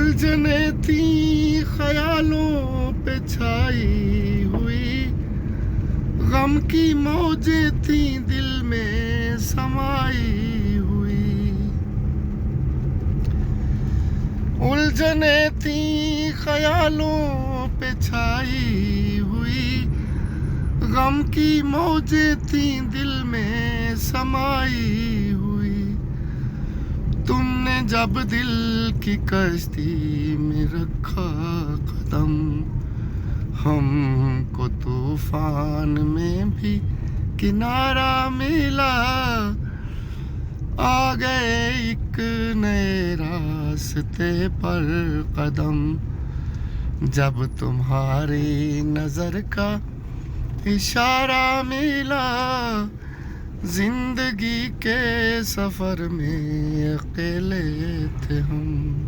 الجھنیں تھیں خیالوں پہ چھائی ہوئی، غم کی موجیں تھیں دل میں سمائی ہوئی، الجھنیں تھیں خیالوں پہ چھائی ہوئی، غم کی موجیں تھیں دل میں سمائی ہوئی، تم نے جب دل کی کشتی میں رکھا قدم، ہم کو طوفان میں بھی کنارہ ملا، آ گئے ایک نئے راستے پر قدم، جب تمہاری نظر کا اشارہ ملا، زندگی کے سفر میں اکیلے تھے ہم۔